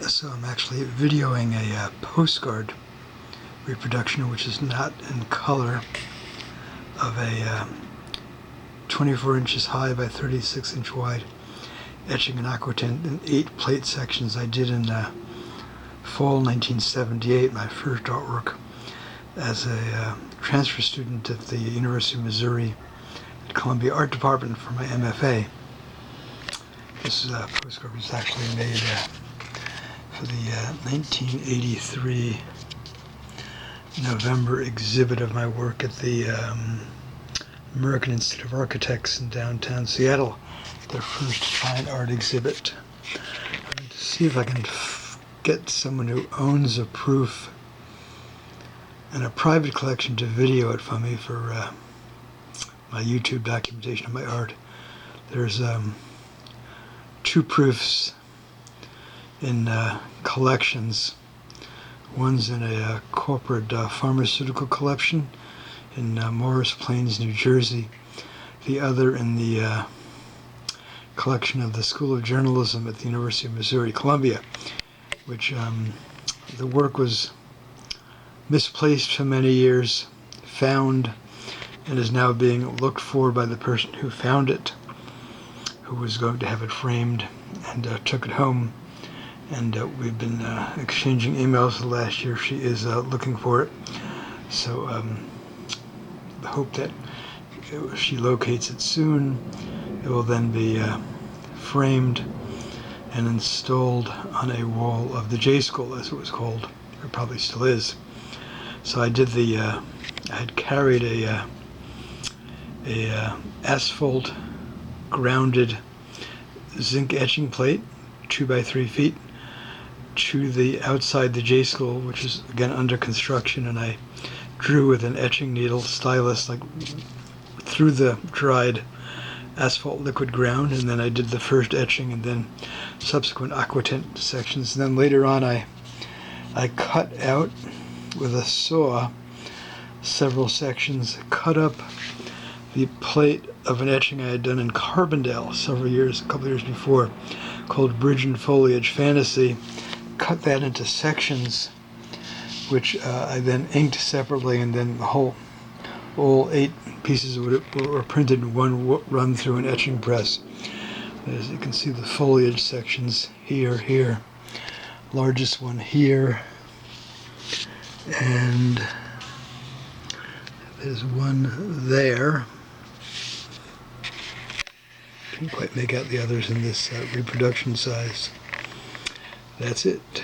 So I'm actually videoing a postcard reproduction, which is not in color, of a 24 inches high by 36 inch wide etching in aquatint in 8 plate sections I did in fall 1978, my first artwork as a transfer student at the University of Missouri at Columbia Art Department for my MFA. This postcard was actually made for the 1983 November exhibit of my work at the American Institute of Architects in downtown Seattle, their first fine art exhibit. I'm going to see if I can get someone who owns a proof and a private collection to video it for me for my YouTube documentation of my art. There's 2 proofs in collections. One's in a corporate pharmaceutical collection in Morris Plains, New Jersey. The other in the collection of the School of Journalism at the University of Missouri, Columbia, which the work was misplaced for many years, found, and is now being looked for by the person who found it, who was going to have it framed, and took it home. And we've been exchanging emails the last year. She is looking for it. So I hope that she locates it soon. It will then be framed and installed on a wall of the J School, as it was called. It probably still is. So I did I had carried a asphalt grounded zinc etching plate, 2 by 3 feet, to the outside the J School, which is again under construction, and I drew with an etching needle stylus like through the dried asphalt liquid ground, and then I did the first etching and then subsequent aquatint sections. And then later on I cut out with a saw several sections, cut up the plate of an etching I had done in Carbondale a couple years before, called Bridge and Foliage Fantasy. Cut that into sections, which I then inked separately, and then all 8 pieces were printed in one run through an etching press. As you can see, the foliage sections here, largest one here, and there's one there. Can't quite make out the others in this reproduction size. That's it.